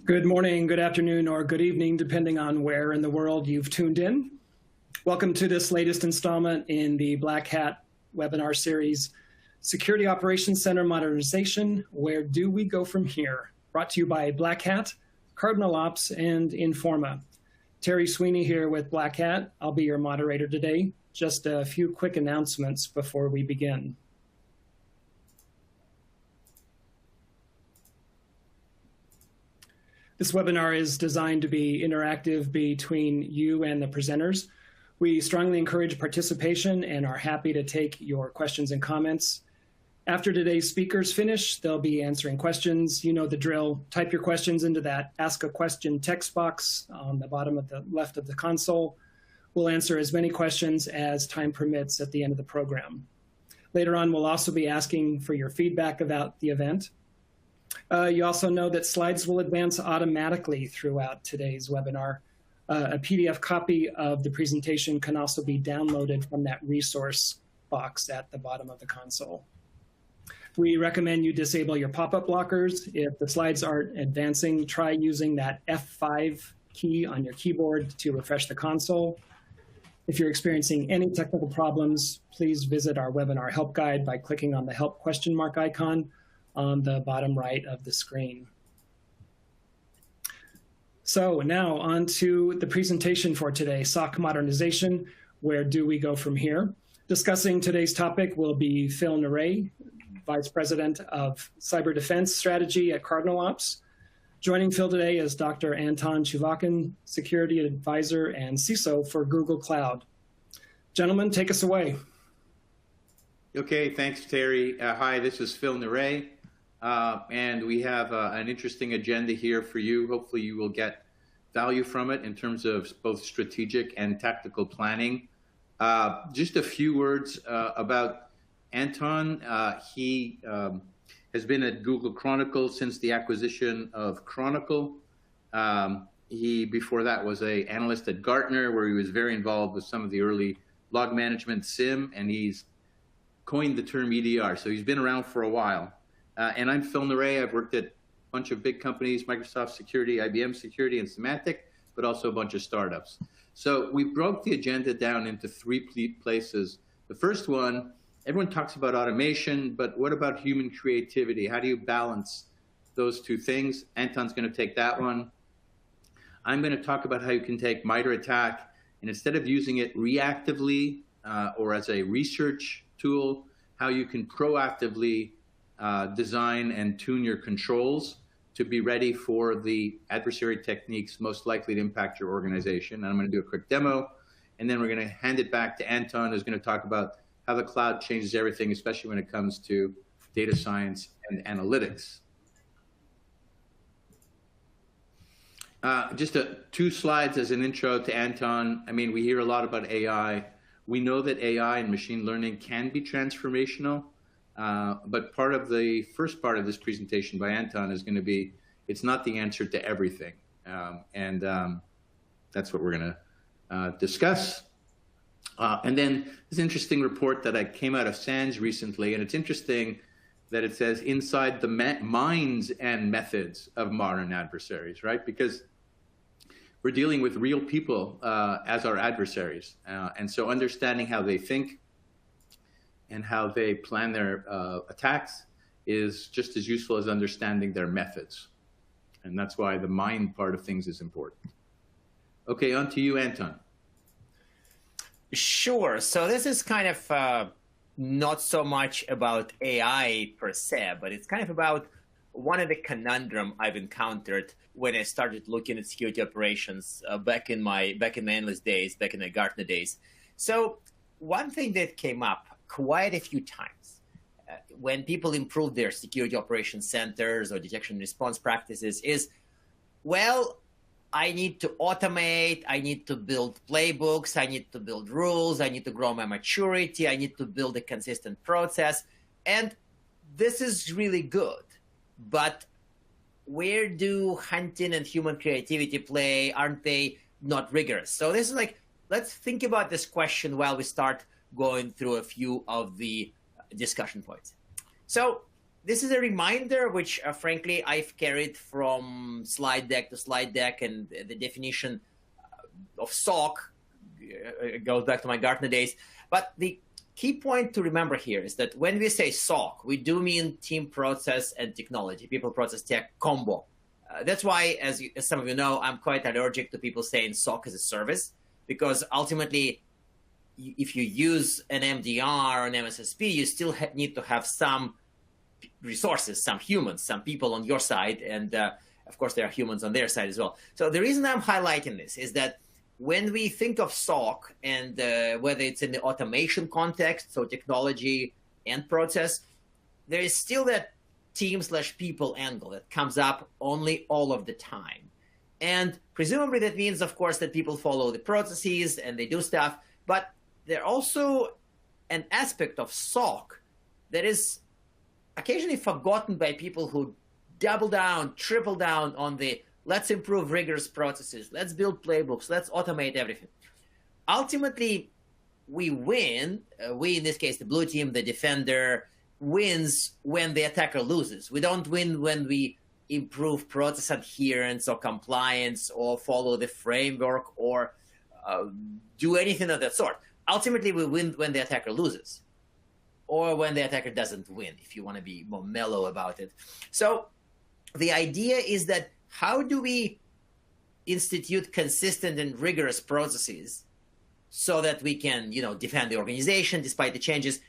Good morning, good afternoon, or good evening, depending on where in the world you've tuned in. Welcome to this latest installment in the Black Hat webinar series, Security Operations Center Modernization, Where Do We Go From Here? Brought to you by Black Hat, Cardinal Ops, and Informa. Terry Sweeney here with Black Hat. I'll be your moderator today. Just a few quick announcements before we begin. This webinar is designed to be interactive between you and the presenters. We strongly encourage participation and are happy to take your questions and comments. After today's speakers finish, they'll be answering questions. You know the drill. Type your questions into that Ask a Question text box on the bottom of the left of the console. We'll answer as many questions as time permits at the end of the program. Later on, we'll also be asking for your feedback about the event. You also know that slides will advance automatically throughout today's webinar. A PDF copy of the presentation can also be downloaded from that resource box at the bottom of the console. We recommend you disable your pop-up blockers. If the slides aren't advancing, try using that F5 key on your keyboard to refresh the console. If you're experiencing any technical problems, please visit our webinar help guide by clicking on the help question mark icon on the bottom right of the screen. So now on to the presentation for today, SOC Modernization, Where Do We Go From Here? Discussing today's topic will be Phil Naray, Vice President of Cyber Defense Strategy at Cardinal Ops. Joining Phil today is Dr. Anton Chuvakin, Security Advisor and CISO for Google Cloud. Gentlemen, take us away. Okay, thanks, Terry. Hi, this is Phil Naray. And we have an interesting agenda here for you. Hopefully you will get value from it in terms of both strategic and tactical planning. Just a few words about Anton. He has been at Google Chronicle since the acquisition of Chronicle. He, before that, was an analyst at Gartner, where he was very involved with some of the early log management SIM, and he's coined the term EDR. So he's been around for a while. And I'm Phil Naray. I've worked at a bunch of big companies, Microsoft Security, IBM Security, and Symantec, but also a bunch of startups. So we broke the agenda down into three places. The first one, everyone talks about automation, but what about human creativity? How do you balance those two things? Anton's going to take that one. I'm going to talk about how you can take MITRE ATT&CK, and instead of using it reactively or as a research tool, how you can proactively design and tune your controls to be ready for the adversary techniques most likely to impact your organization. And I'm going to do a quick demo, and then we're going to hand it back to Anton, who's going to talk about how the cloud changes everything, especially when it comes to data science and analytics. Just two slides as an intro to Anton. I mean, we hear a lot about AI. We know that AI and machine learning can be transformational. But part of the first part of this presentation by Anton is going to be, it's not the answer to everything. That's what we're going to discuss. And then this interesting report that came out of SANS recently, and it's interesting that it says inside the minds and methods of modern adversaries, right? Because we're dealing with real people as our adversaries. And so understanding how they think and how they plan their attacks is just as useful as understanding their methods. And that's why the mind part of things is important. Okay, on to you, Anton. Sure. So this is kind of not so much about AI per se, but it's kind of about one of the conundrum I've encountered when I started looking at security operations back in my analyst days, back in the Gartner days. So one thing that came up quite a few times when people improve their security operations centers or detection and response practices is, well, I need to automate, I need to build playbooks, I need to build rules, I need to grow my maturity, I need to build a consistent process. And this is really good. But where do hunting and human creativity play? Aren't they not rigorous? So this is like, let's think about this question while we start going through a few of the discussion points. So this is a reminder, which frankly I've carried from slide deck to slide deck, and the definition of SOC goes back to my Gartner days. But the key point to remember here is that when we say SOC, we do mean team, process, and technology, people, process, tech combo. That's why, as some of you know, I'm quite allergic to people saying SOC as a service, because ultimately, if you use an MDR or an MSSP, you still need to have some resources, some humans, some people on your side, and of course there are humans on their side as well. So the reason I'm highlighting this is that when we think of SOC, and whether it's in the automation context, so technology and process, there is still that team/people angle that comes up only all of the time. And presumably that means, of course, that people follow the processes and they do stuff, but there's also an aspect of SOC that is occasionally forgotten by people who double down, triple down on the let's improve rigorous processes, let's build playbooks, let's automate everything. Ultimately, we win, we in this case, the blue team, the defender, wins when the attacker loses. We don't win when we improve process adherence or compliance or follow the framework or do anything of that sort. Ultimately, we win when the attacker loses, or when the attacker doesn't win, if you want to be more mellow about it. So the idea is that how do we institute consistent and rigorous processes so that we can, defend the organization despite the changes,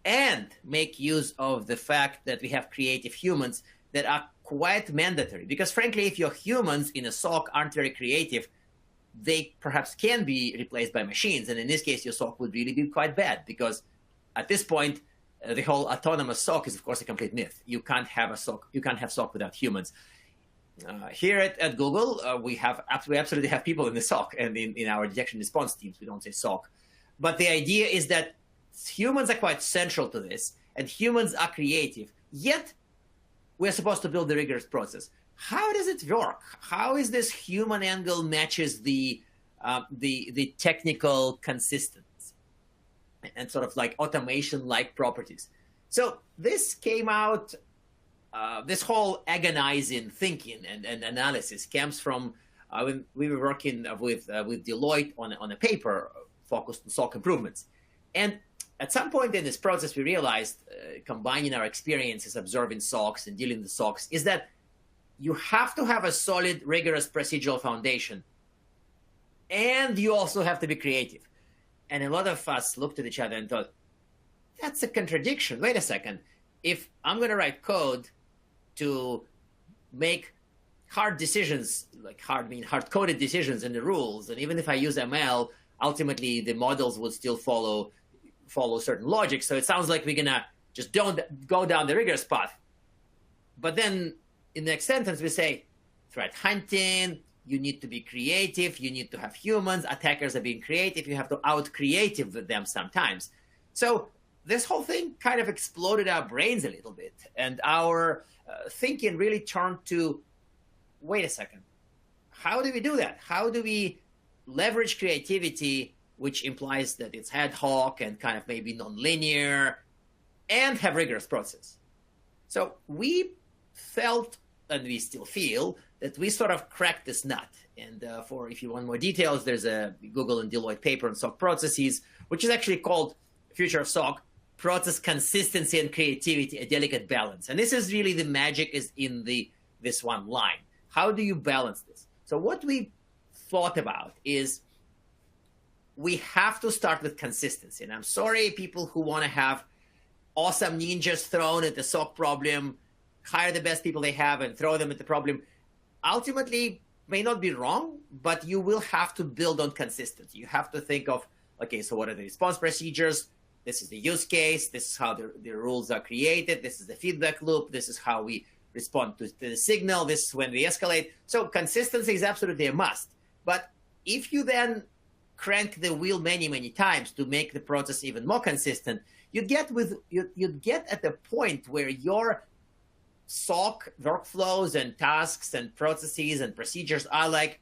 and make use of the fact that we have creative humans that are quite mandatory. Because frankly, if your humans in a SOC aren't very creative, they perhaps can be replaced by machines. And in this case, your SOC would really be quite bad, because at this point, the whole autonomous SOC is, of course, a complete myth. You can't have a SOC. You can't have SOC without humans. Here at Google, we absolutely have people in the SOC, and in our detection response teams, we don't say SOC. But the idea is that humans are quite central to this, and humans are creative. Yet, we're supposed to build the rigorous process. How does it work? How is this human angle matches the technical consistency and sort of like automation-like properties? So this came out. This whole agonizing thinking and analysis comes from when we were working with Deloitte on a paper focused on SOC improvements. And at some point in this process, we realized, combining our experiences observing SOCs and dealing with SOCs, is that you have to have a solid, rigorous procedural foundation, and you also have to be creative. And a lot of us looked at each other and thought, that's a contradiction. Wait a second. If I'm going to write code to make hard decisions, like hard-coded decisions in the rules, and even if I use ML, ultimately the models would still follow certain logic. So it sounds like we're going to just don't go down the rigorous path. But then in the next sentence, we say, threat hunting, you need to be creative, you need to have humans, attackers are being creative, you have to out-creative them sometimes. So this whole thing kind of exploded our brains a little bit, and our thinking really turned to, wait a second, how do we do that? How do we leverage creativity, which implies that it's ad hoc and kind of maybe non-linear, and have rigorous process? So we felt, and we still feel, that we sort of cracked this nut. And if you want more details, there's a Google and Deloitte paper on SOC processes, which is actually called Future of SOC, Process Consistency and Creativity, a Delicate Balance. And this is really the magic is in this one line. How do you balance this? So what we thought about is we have to start with consistency. And I'm sorry, people who want to have awesome ninjas thrown at the SOC problem, hire the best people they have and throw them at the problem, ultimately may not be wrong, but you will have to build on consistency. You have to think of, okay, so what are the response procedures? This is the use case. This is how the rules are created. This is the feedback loop. This is how we respond to the signal. This is when we escalate. So consistency is absolutely a must. But if you then crank the wheel many, many times to make the process even more consistent, you'd get at the point where your SOC workflows and tasks and processes and procedures are like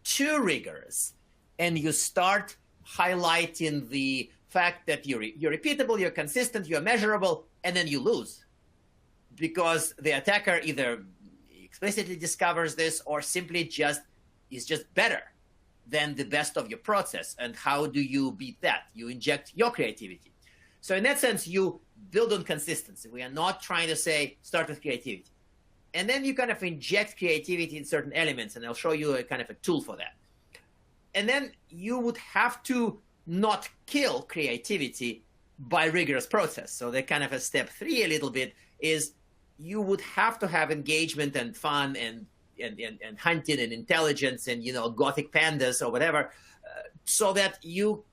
too rigorous, and you start highlighting the fact that you're repeatable, you're consistent, you're measurable, and then you lose. because the attacker either explicitly discovers this or simply is just better than the best of your process. And how do you beat that? You inject your creativity. So in that sense, you build on consistency. We are not trying to say start with creativity. And then you kind of inject creativity in certain elements, and I'll show you a kind of a tool for that. And then you would have to not kill creativity by rigorous process. So the kind of a step 3 a little bit is you would have to have engagement and fun and hunting and intelligence and, gothic pandas or whatever, so that your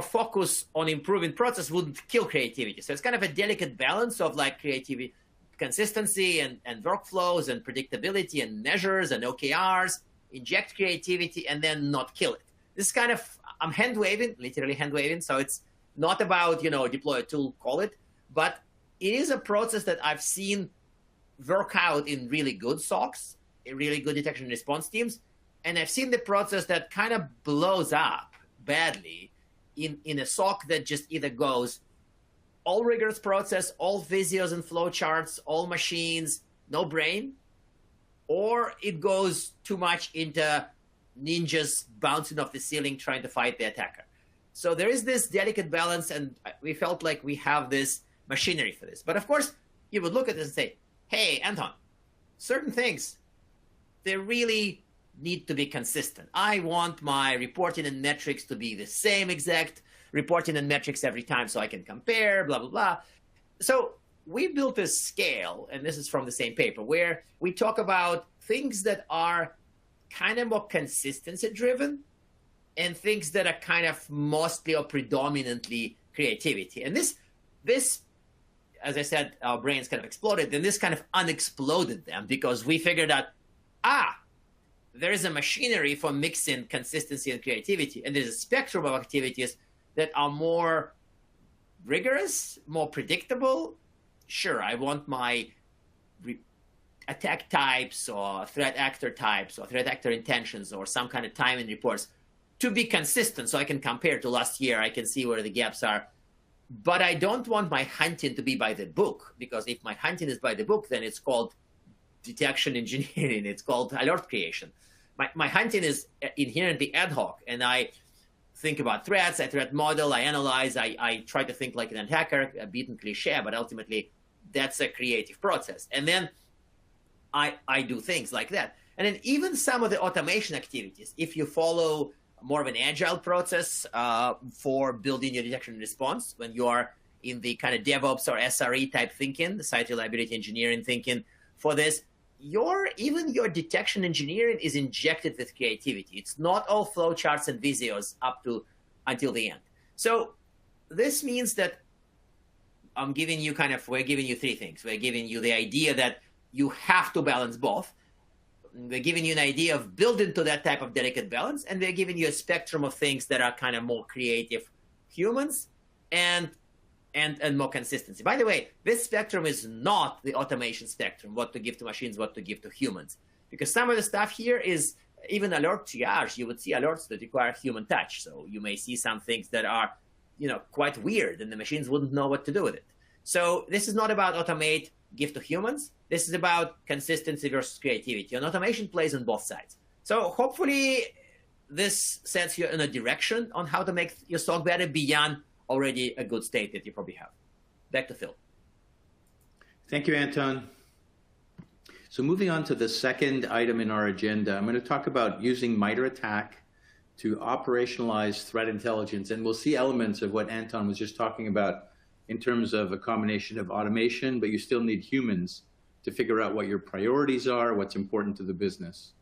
focus on improving process wouldn't kill creativity. So it's kind of a delicate balance of like creativity, consistency and workflows and predictability and measures and OKRs, inject creativity and then not kill it. This is kind of, I'm hand waving, literally hand waving. So it's not about, deploy a tool, call it, but it is a process that I've seen work out in really good SOCs, really good detection and response teams. And I've seen the process that kind of blows up badly in a SOC that just either goes all rigorous process, all visuals and flowcharts, all machines, no brain, or it goes too much into ninjas bouncing off the ceiling trying to fight the attacker. So there is this delicate balance, and we felt like we have this machinery for this. But of course, you would look at this and say, hey, Anton, certain things, they really need to be consistent. I want my reporting and metrics to be the same exact reporting and metrics every time so I can compare, blah, blah, blah. So we built a scale, and this is from the same paper, where we talk about things that are kind of more consistency-driven and things that are kind of mostly or predominantly creativity. And this, as I said, our brains kind of exploded, and this kind of unexploded them because we figured out, there is a machinery for mixing consistency and creativity, and there's a spectrum of activities that are more rigorous, more predictable. Sure, I want my attack types or threat actor types or threat actor intentions or some kind of timing reports to be consistent so I can compare to last year. I can see where the gaps are. But I don't want my hunting to be by the book, because if my hunting is by the book, then it's called detection engineering. It's called alert creation. My hunting is inherently ad hoc, and I think about threats, I threat model, I analyze, I try to think like an attacker, a beaten cliche, but ultimately that's a creative process. And then I do things like that. And then even some of the automation activities, if you follow more of an agile process for building your detection and response, when you are in the kind of DevOps or SRE type thinking, the site reliability engineering thinking for this, even your detection engineering is injected with creativity. It's not all flowcharts and visuals until the end. So this means that we're giving you 3 things. We're giving you the idea that you have to balance both. We're giving you an idea of building to that type of delicate balance, and we're giving you a spectrum of things that are kind of more creative humans and more consistency. By the way, this spectrum is not the automation spectrum, what to give to machines, what to give to humans. Because some of the stuff here is even alert triage. You would see alerts that require human touch. So you may see some things that are, quite weird, and the machines wouldn't know what to do with it. So this is not about automate, give to humans. This is about consistency versus creativity. And automation plays on both sides. So hopefully this sets you in a direction on how to make your SOC better beyond already a good state that you probably have. Back to Phil. Thank you, Anton. So moving on to the second item in our agenda, I'm going to talk about using MITRE ATT&CK to operationalize threat intelligence. And we'll see elements of what Anton was just talking about in terms of a combination of automation, but you still need humans to figure out what your priorities are, what's important to the business.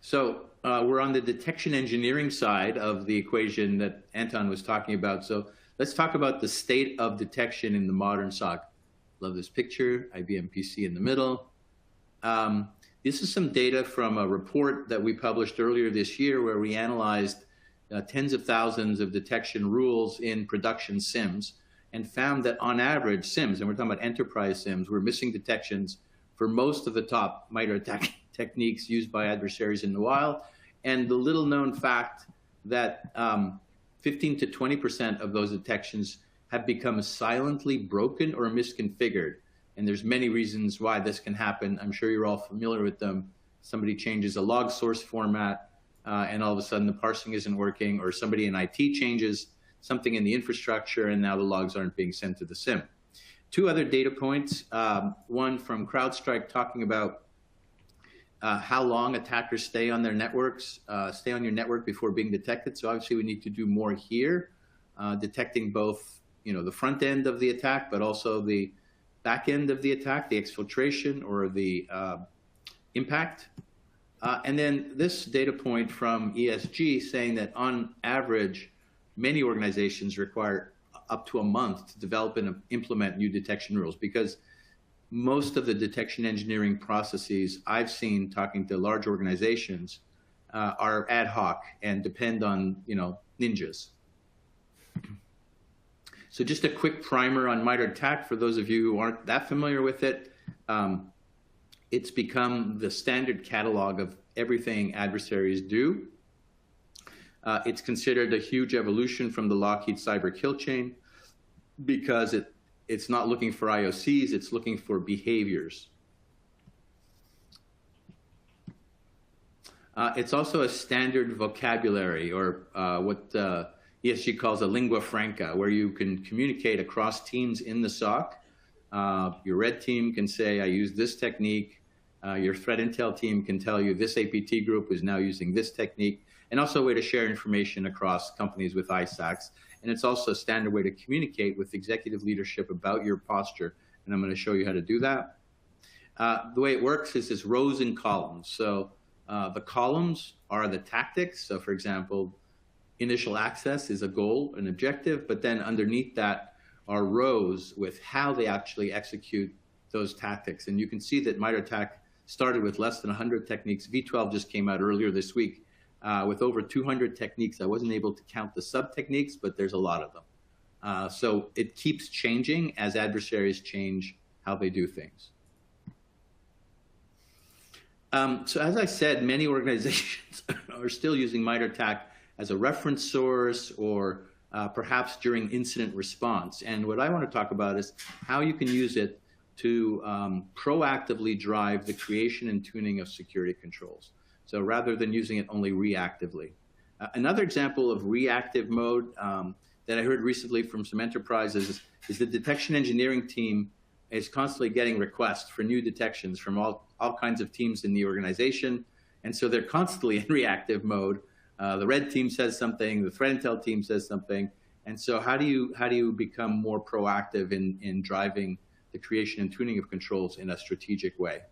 So we're on the detection engineering side of the equation that Anton was talking about. So let's talk about the state of detection in the modern SOC. Love this picture, IBM PC in the middle. This is some data from a report that we published earlier this year where we analyzed tens of thousands of detection rules in production SIMs and found that on average SIMs, and we're talking about enterprise SIMs, were missing detections for most of the top MITRE ATT&CK techniques used by adversaries in the wild. And the little known fact that 15 to 20% of those detections have become silently broken or misconfigured. And there's many reasons why this can happen. I'm sure you're all familiar with them. Somebody changes a log source format, and all of a sudden the parsing isn't working, or somebody in IT changes something in the infrastructure, and now the logs aren't being sent to the SIM. Two other data points, one from CrowdStrike talking about how long attackers stay on their networks, stay on your network before being detected. So obviously we need to do more here, detecting both, the front end of the attack, but also the back end of the attack, the exfiltration or the impact. And then this data point from ESG saying that on average, many organizations require up to a month to develop and implement new detection rules, because most of the detection engineering processes I've seen talking to large organizations are ad hoc and depend on, ninjas. So just a quick primer on MITRE ATT&CK for those of you who aren't that familiar with it. It's become the standard catalog of everything adversaries do. It's considered a huge evolution from the Lockheed cyber kill chain because it's not looking for IOCs, it's looking for behaviors. It's also a standard vocabulary, or what ESG calls a lingua franca, where you can communicate across teams in the SOC. Your red team can say, I use this technique. Your threat intel team can tell you this APT group is now using this technique, and also a way to share information across companies with ISACs. And it's also a standard way to communicate with executive leadership about your posture. And I'm going to show you how to do that. The way it works is this rows and columns. So the columns are the tactics. So for example, initial access is a goal, an objective, but then underneath that are rows with how they actually execute those tactics. And you can see that MITRE ATT&CK started with less than 100 techniques. V12 just came out earlier this week with over 200 techniques. I wasn't able to count the sub-techniques, but there's a lot of them. So it keeps changing as adversaries change how they do things. So as I said, many organizations are still using MITRE ATT&CK as a reference source, or perhaps during incident response. And what I want to talk about is how you can use it to proactively drive the creation and tuning of security controls. So rather than using it only reactively. Another example of reactive mode that I heard recently from some enterprises is the detection engineering team is constantly getting requests for new detections from all kinds of teams in the organization. And so they're constantly in reactive mode. The red team says something, the threat intel team says something. And so how do you become more proactive in driving the creation and tuning of controls in a strategic way?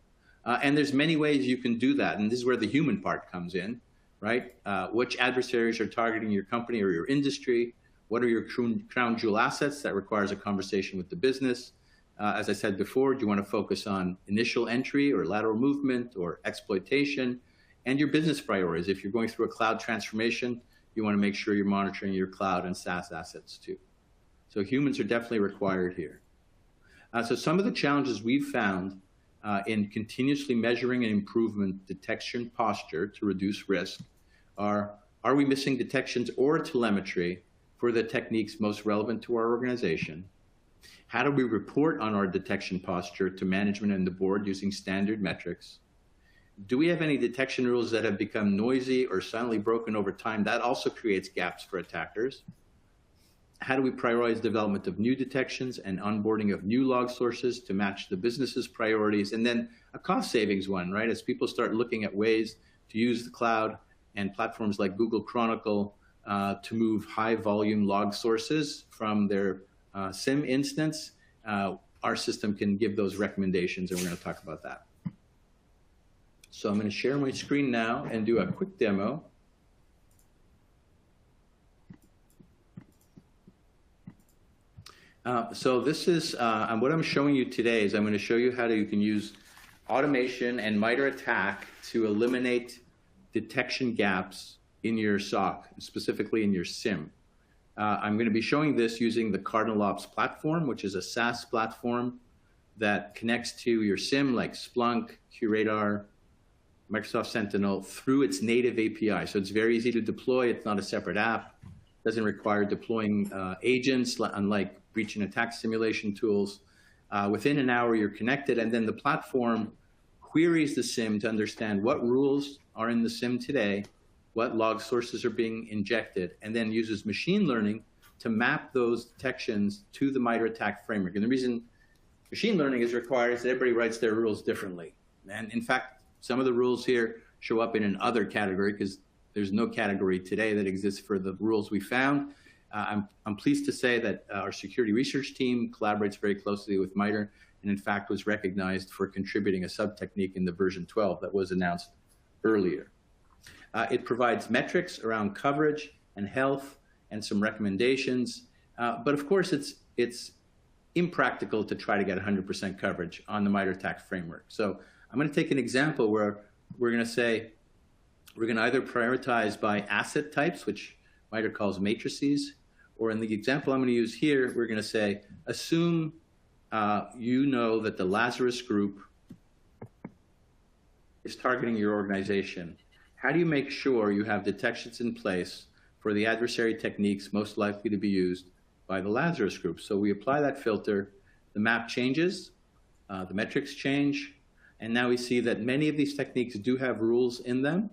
And there's many ways you can do that. And this is where the human part comes in, right? Which adversaries are targeting your company or your industry? What are your crown jewel assets? That requires a conversation with the business. As I said before, do you want to focus on initial entry or lateral movement or exploitation? And your business priorities. If you're going through a cloud transformation, you want to make sure you're monitoring your cloud and SaaS assets too. So humans are definitely required here. So some of the challenges we've found in continuously measuring and improving detection posture to reduce risk are we missing detections or telemetry for the techniques most relevant to our organization? How do we report on our detection posture to management and the board using standard metrics? Do we have any detection rules that have become noisy or silently broken over time? That also creates gaps for attackers. How do we prioritize development of new detections and onboarding of new log sources to match the business's priorities? And then a cost savings one, right? As people start looking at ways to use the cloud and platforms like Google Chronicle to move high volume log sources from their SIM instance, our system can give those recommendations, and we're going to talk about that. So I'm going to share my screen now and do a quick demo. So this is, what I'm showing you today is I'm going to show you how you can use automation and MITRE ATT&CK to eliminate detection gaps in your SOC, specifically in your SIM. I'm going to be showing this using the CardinalOps platform, which is a SaaS platform that connects to your SIM like Splunk, QRadar, Microsoft Sentinel through its native API. So it's very easy to deploy. It's not a separate app. It doesn't require deploying agents, unlike breach and attack simulation tools. Within an hour, you're connected, and then the platform queries the SIM to understand what rules are in the SIM today, what log sources are being injected, and then uses machine learning to map those detections to the MITRE ATT&CK framework. And the reason machine learning is required is that everybody writes their rules differently. And in fact, some of the rules here show up in an other category because there's no category today that exists for the rules we found. I'm pleased to say that our security research team collaborates very closely with MITRE, and in fact was recognized for contributing a sub-technique in the version 12 that was announced earlier. It provides metrics around coverage and health and some recommendations, but of course it's impractical to try to get 100% coverage on the MITRE ATT&CK framework. So I'm going to take an example where we're going to say we're going to either prioritize by asset types, which MITRE calls matrices, or in the example I'm going to use here, we're going to say, assume you know that the Lazarus group is targeting your organization. How do you make sure you have detections in place for the adversary techniques most likely to be used by the Lazarus group? So we apply that filter, the map changes, the metrics change, and now we see that many of these techniques do have rules in them,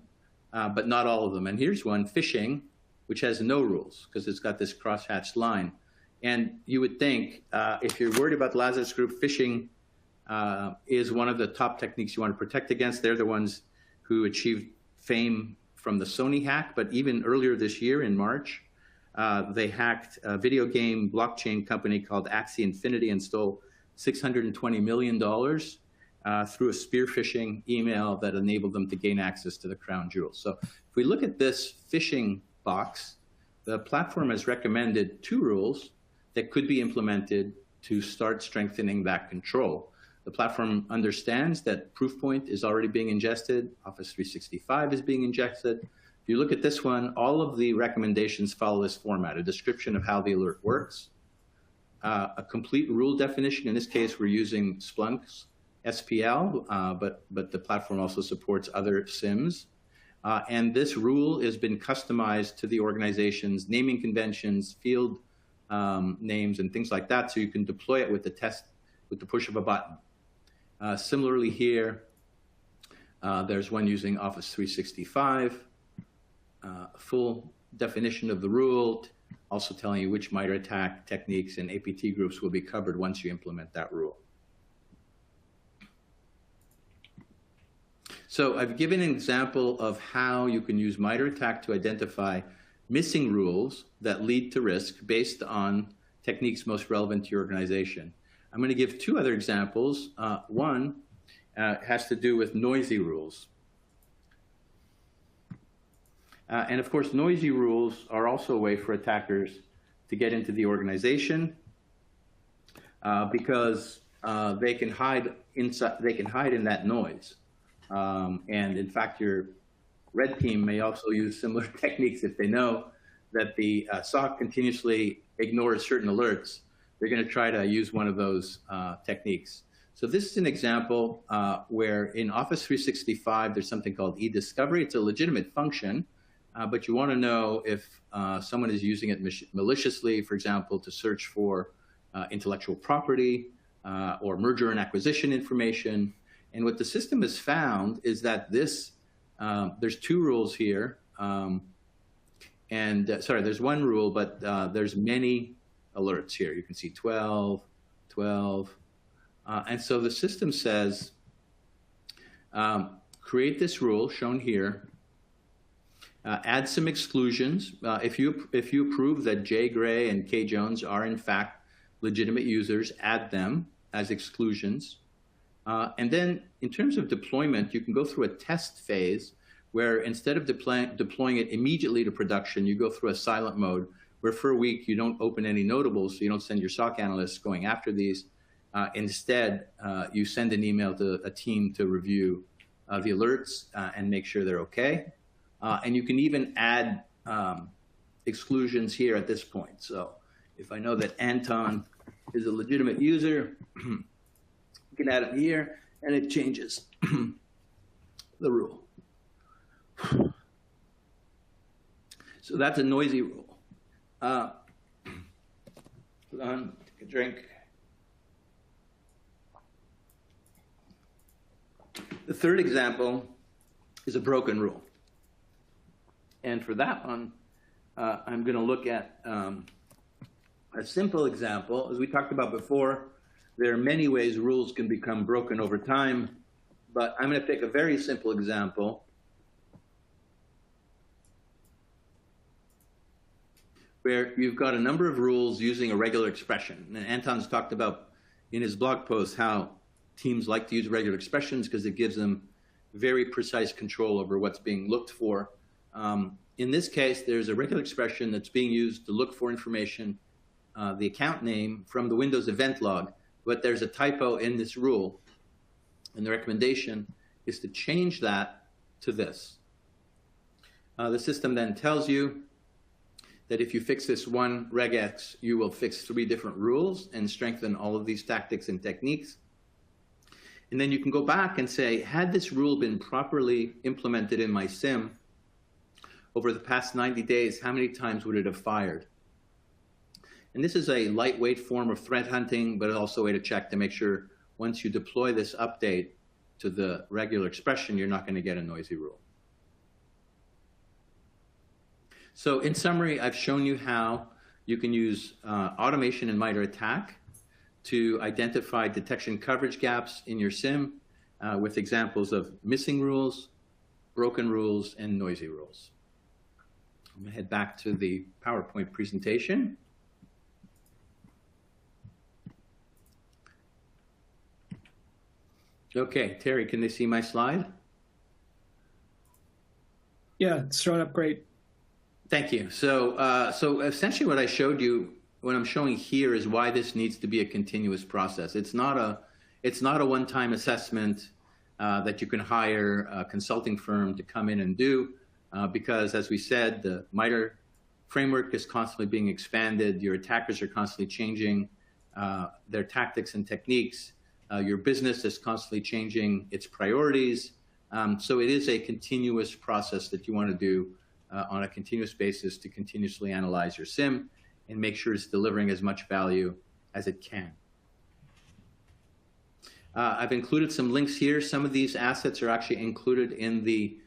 but not all of them. And here's one, phishing, which has no rules because it's got this cross-hatched line. And you would think if you're worried about the Lazarus group, phishing is one of the top techniques you want to protect against. They're the ones who achieved fame from the Sony hack, but even earlier this year in March, they hacked a video game blockchain company called Axie Infinity and stole $620 million through a spear phishing email that enabled them to gain access to the crown jewels. So if we look at this phishing box, the platform has recommended 2 rules that could be implemented to start strengthening that control. The platform understands that Proofpoint is already being ingested, Office 365 is being ingested. If you look at this one, all of the recommendations follow this format, a description of how the alert works, a complete rule definition. In this case, we're using Splunk's SPL, but the platform also supports other SIMs. And this rule has been customized to the organization's naming conventions, field names, and things like that, so you can deploy it with the push of a button. Similarly here, there's one using Office 365, full definition of the rule, also telling you which MITRE ATT&CK techniques and APT groups will be covered once you implement that rule. So I've given an example of how you can use MITRE ATT&CK to identify missing rules that lead to risk based on techniques most relevant to your organization. I'm going to give 2 other examples. One has to do with noisy rules. And of course, noisy rules are also a way for attackers to get into the organization because they can hide in that noise. And in fact, your red team may also use similar techniques if they know that the SOC continuously ignores certain alerts. They're going to try to use one of those techniques. So this is an example where in Office 365, there's something called e-discovery. It's a legitimate function, but you want to know if someone is using it maliciously, for example, to search for intellectual property or merger and acquisition information. And what the system has found is that this, there's 2 rules here. Sorry, there's 1 rule, but there's many alerts here. You can see 12, 12. And so the system says, create this rule shown here, add some exclusions. If you prove that J. Gray and K. Jones are in fact legitimate users, add them as exclusions. And then in terms of deployment, you can go through a test phase where instead of deploying it immediately to production, you go through a silent mode where for a week you don't open any notables, so you don't send your SOC analysts going after these. Instead, you send an email to a team to review the alerts and make sure they're okay. And you can even add exclusions here at this point. So if I know that Anton is a legitimate user, you can add it here, and it changes the rule. So that's a noisy rule. Take a drink. The third example is a broken rule. And for that one, I'm going to look at a simple example. As we talked about before, there are many ways rules can become broken over time, but I'm going to pick a very simple example. Where you've got a number of rules using a regular expression. And Anton's talked about in his blog post how teams like to use regular expressions because it gives them very precise control over what's being looked for. In this case, there's a regular expression that's being used to look for information, the account name from the Windows event log, but there's a typo in this rule. And the recommendation is to change that to this. The system then tells you that if you fix this one regex, you will fix 3 different rules and strengthen all of these tactics and techniques. And then you can go back and say, had this rule been properly implemented in my SIM over the past 90 days, how many times would it have fired? And this is a lightweight form of threat hunting, but also a way to check to make sure once you deploy this update to the regular expression, you're not going to get a noisy rule. So in summary, I've shown you how you can use automation and MITRE ATT&CK to identify detection coverage gaps in your SIM with examples of missing rules, broken rules, and noisy rules. I'm going to head back to the PowerPoint presentation. Okay, Terry, can they see my slide? Yeah, it's showing up great. Thank you. So, so essentially what I showed you, what I'm showing here is why this needs to be a continuous process. It's not a one-time assessment that you can hire a consulting firm to come in and do, because as we said, the MITRE framework is constantly being expanded. Your attackers are constantly changing their tactics and techniques. Your business is constantly changing its priorities. So it is a continuous process that you want to do on a continuous basis to continuously analyze your SIM and make sure it's delivering as much value as it can. I've included some links here. Some of these assets are actually included in the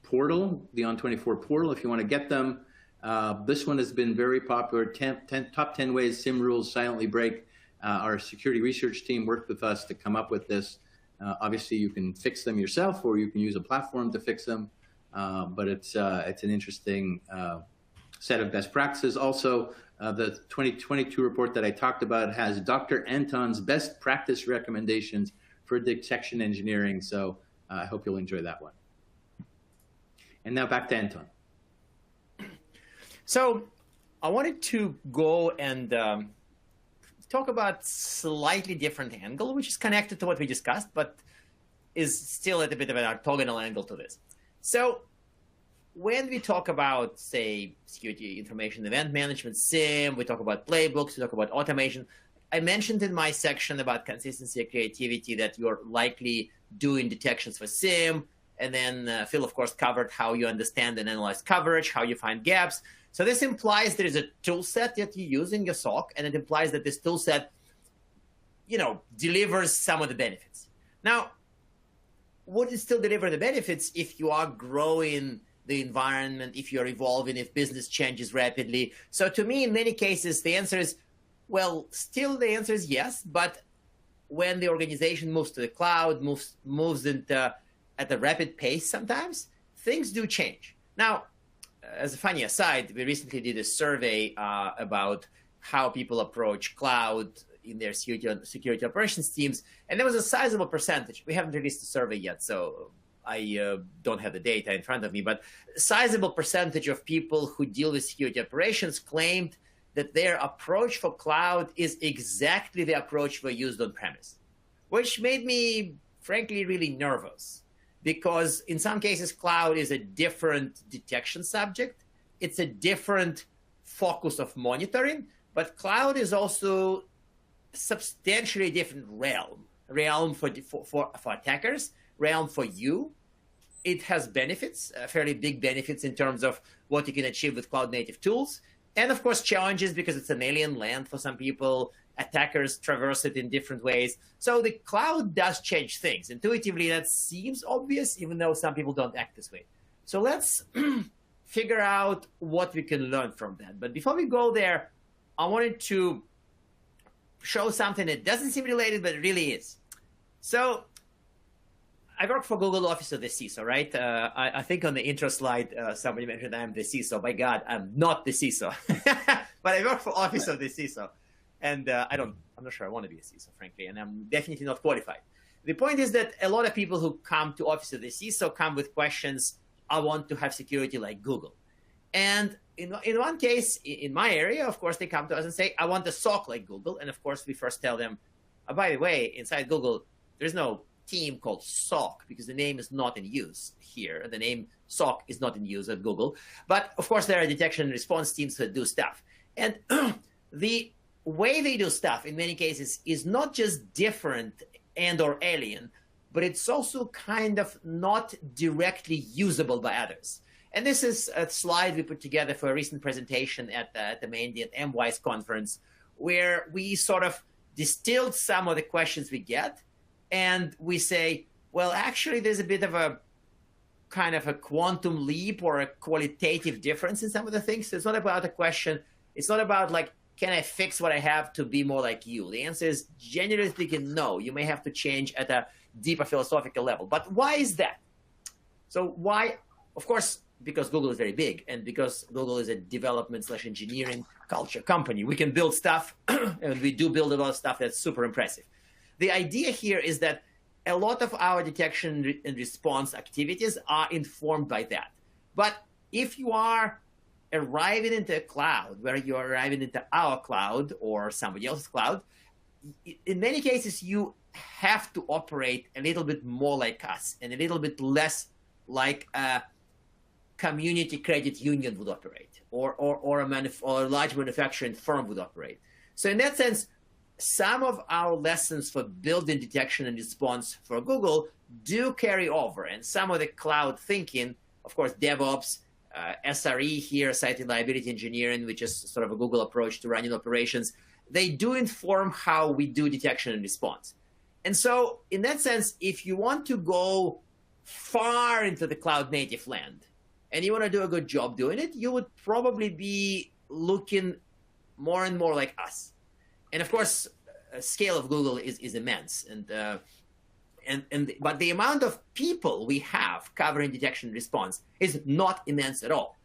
portal, the On24 portal, if you want to get them. This one has been very popular, top 10 ways SIM rules silently break. Our security research team worked with us to come up with this. Obviously, you can fix them yourself, or you can use a platform to fix them. But it's an interesting set of best practices. Also, the 2022 report that I talked about has Dr. Anton's best practice recommendations for detection engineering. So I hope you'll enjoy that one. And now back to Anton. So I wanted to go and talk about slightly different angle, which is connected to what we discussed, but is still at a bit of an orthogonal angle to this. So when we talk about, say, security information event management, SIM, we talk about playbooks, we talk about automation. I mentioned in my section about consistency and creativity that you're likely doing detections for SIM. And then Phil, of course, covered how you understand and analyze coverage, how you find gaps. So this implies there is a tool set that you use in your SOC, and it implies that this tool set, delivers some of the benefits. Now, would it still deliver the benefits if you are growing the environment, if you're evolving, if business changes rapidly? So to me, in many cases, the answer is, well, still the answer is yes, but when the organization moves to the cloud, moves into at a rapid pace sometimes, things do change. Now, as a funny aside, we recently did a survey about how people approach cloud in their security operations teams, and there was a sizable percentage. We haven't released the survey yet, so I don't have the data in front of me, but a sizable percentage of people who deal with security operations claimed that their approach for cloud is exactly the approach we used on premise, which made me, frankly, really nervous. Because in some cases, cloud is a different detection subject. It's a different focus of monitoring, but cloud is also substantially different realm for attackers, realm for you. It has benefits, fairly big benefits in terms of what you can achieve with cloud native tools. And of course, challenges because it's an alien land for some people. Attackers traverse it in different ways. So the cloud does change things. Intuitively, that seems obvious, even though some people don't act this way. So let's figure out what we can learn from that. But before we go there, I wanted to show something that doesn't seem related, but it really is. So I work for Google Office of the CISO, right? I think on the intro slide, somebody mentioned I'm the CISO. By God, I'm not the CISO. But I work for Office of the CISO. And I'm not sure I want to be a CISO, frankly, and I'm definitely not qualified. The point is that a lot of people who come to Office of the CISO come with questions, I want to have security like Google. And in one case, in my area, of course, they come to us and say, I want a SOC like Google. And of course, we first tell them, oh, by the way, inside Google, there's no team called SOC because the name is not in use here. The name SOC is not in use at Google. But of course, there are detection and response teams that do stuff. And the way they do stuff in many cases is not just different and or alien, but it's also kind of not directly usable by others. And this is a slide we put together for a recent presentation at the Mandy and MWise conference, where we sort of distilled some of the questions we get, and we say, well, actually, there's a bit of a kind of a quantum leap or a qualitative difference in some of the things. So it's not about a question. It's not about like, can I fix what I have to be more like you? The answer is, generally speaking, no. You may have to change at a deeper philosophical level. But why is that? So why? Of course, because Google is very big and because Google is a development/engineering culture company. We can build stuff, and we do build a lot of stuff that's super impressive. The idea here is that a lot of our detection and response activities are informed by that. But if you are arriving into a cloud, where you're arriving into our cloud or somebody else's cloud, in many cases, you have to operate a little bit more like us and a little bit less like a community credit union would operate or a large manufacturing firm would operate. So in that sense, some of our lessons for building detection and response for Google do carry over. And some of the cloud thinking, of course, DevOps, SRE here, site reliability engineering, which is sort of a Google approach to running operations, they do inform how we do detection and response. And so in that sense, if you want to go far into the cloud native land and you want to do a good job doing it, you would probably be looking more and more like us. And of course, the scale of Google is immense. But the amount of people we have covering detection and response is not immense at all.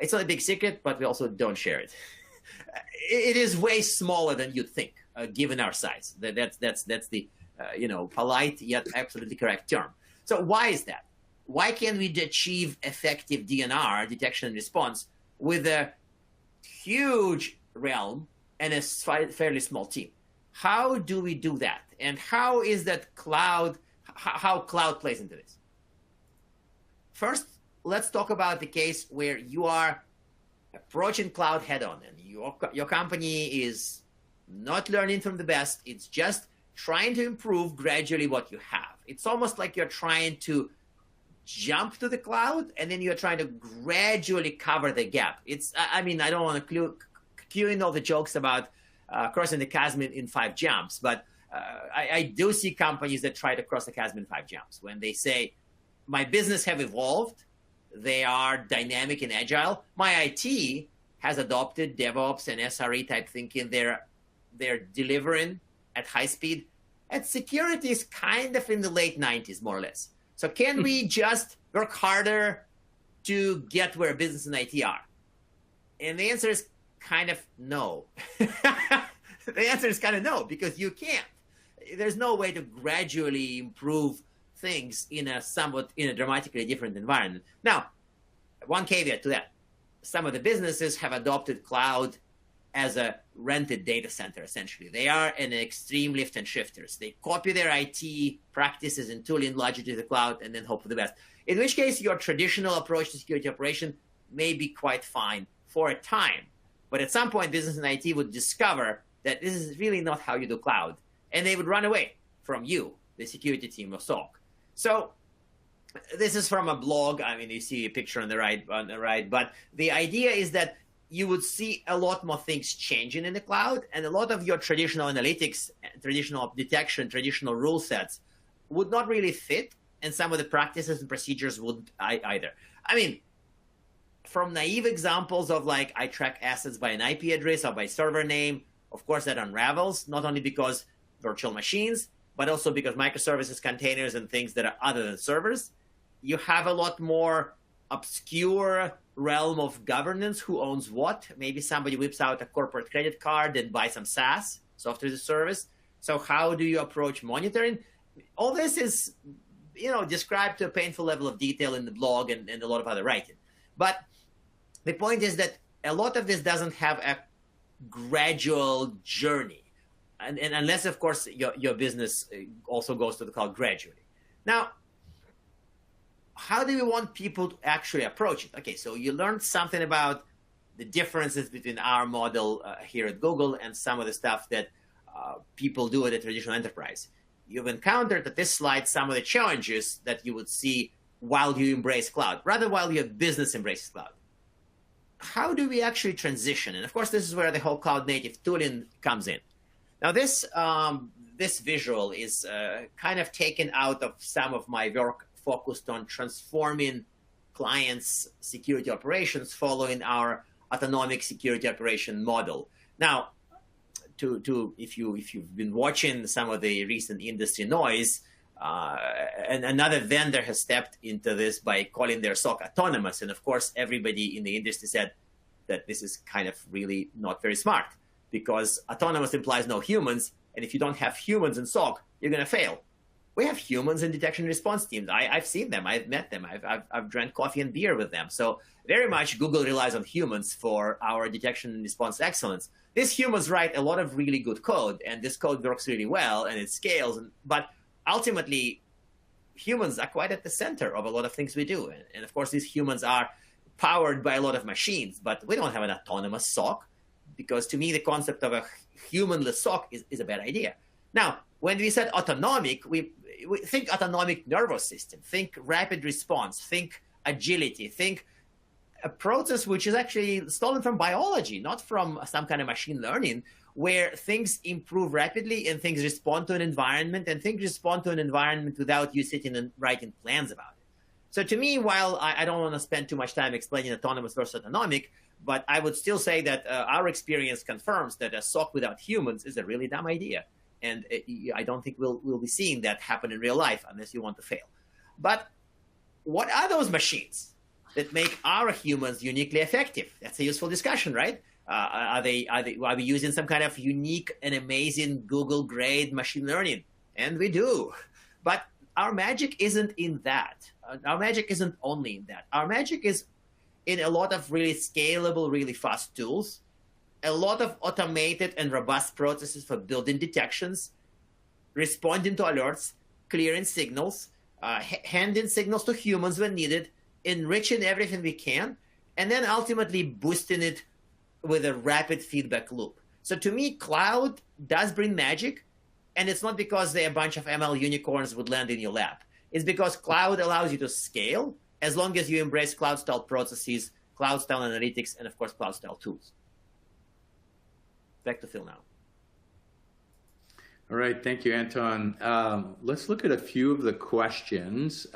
It's not a big secret, but we also don't share it. It is way smaller than you'd think, given our size. That's the polite yet absolutely correct term. So why is that? Why can't we achieve effective DNR, detection and response, with a huge realm and a fairly small team? How do we do that? And how is that how cloud plays into this? First, let's talk about the case where you are approaching cloud head-on and your company is not learning from the best. It's just trying to improve gradually what you have. It's almost like you're trying to jump to the cloud and then you're trying to gradually cover the gap. I don't want to cue in all the jokes about crossing the chasm in 5 jumps, but I do see companies that try to cross the chasm in 5 jumps. When they say, my business have evolved, they are dynamic and agile. My IT has adopted DevOps and SRE type thinking. They're delivering at high speed. And security is kind of in the late 90s, more or less. So can we just work harder to get where business and IT are? And the answer is kind of no. The answer is kind of no, because you can't. There's no way to gradually improve things in a dramatically different environment. Now, one caveat to that. Some of the businesses have adopted cloud as a rented data center, essentially. They are an extreme lift and shifters. They copy their IT practices and tooling largely to the cloud and then hope for the best. In which case, your traditional approach to security operation may be quite fine for a time. But at some point, business and IT would discover that this is really not how you do cloud. And they would run away from you, the security team of SOC. So this is from a blog. I mean, you see a picture on the right, but the idea is that you would see a lot more things changing in the cloud, and a lot of your traditional analytics, traditional detection, traditional rule sets would not really fit, and some of the practices and procedures wouldn't either. I mean, from naive examples of like, I track assets by an IP address or by server name, of course that unravels, not only because virtual machines, but also because microservices, containers, and things that are other than servers. You have a lot more obscure realm of governance, who owns what. Maybe somebody whips out a corporate credit card and buys some SaaS, software as a service. So how do you approach monitoring? All this is, described to a painful level of detail in the blog and a lot of other writing. But the point is that a lot of this doesn't have a gradual journey. And unless, of course, your business also goes to the cloud gradually. Now, how do we want people to actually approach it? Okay, so you learned something about the differences between our model here at Google and some of the stuff that people do at a traditional enterprise. You've encountered at this slide some of the challenges that you would see while you embrace cloud, rather while your business embraces cloud. How do we actually transition? And of course, this is where the whole cloud native tooling comes in. Now, this visual is kind of taken out of some of my work focused on transforming clients' security operations following our autonomic security operation model. Now, if you've been watching some of the recent industry noise, and another vendor has stepped into this by calling their SOC autonomous, and of course, everybody in the industry said that this is kind of really not very smart, because autonomous implies no humans, and if you don't have humans in SOC, you're going to fail. We have humans in detection and response teams. I've seen them. I've met them. I've drank coffee and beer with them. So very much Google relies on humans for our detection and response excellence. These humans write a lot of really good code, and this code works really well, and it scales. But ultimately, humans are quite at the center of a lot of things we do. And of course, these humans are powered by a lot of machines, but we don't have an autonomous SOC, because to me, the concept of a humanless SOC is a bad idea. Now, when we said autonomic, we think autonomic nervous system, think rapid response, think agility, think a process which is actually stolen from biology, not from some kind of machine learning, where things improve rapidly and things respond to an environment, and things respond to an environment without you sitting and writing plans about it. So to me, while I don't want to spend too much time explaining autonomous versus autonomic, but I would still say that our experience confirms that a SOC without humans is a really dumb idea. And I don't think we'll be seeing that happen in real life unless you want to fail. But what are those machines that make our humans uniquely effective? That's a useful discussion, right? Are we using some kind of unique and amazing Google-grade machine learning? And we do. But our magic isn't in that. Our magic isn't only in that. Our magic is in a lot of really scalable, really fast tools, a lot of automated and robust processes for building detections, responding to alerts, clearing signals, handing signals to humans when needed, enriching everything we can, and then ultimately boosting it with a rapid feedback loop. So to me, cloud does bring magic, and it's not because a bunch of ML unicorns would land in your lap. It's because cloud allows you to scale as long as you embrace cloud-style processes, cloud-style analytics, and of course, cloud-style tools. Back to Phil now. All right, thank you, Anton. Let's look at a few of the questions.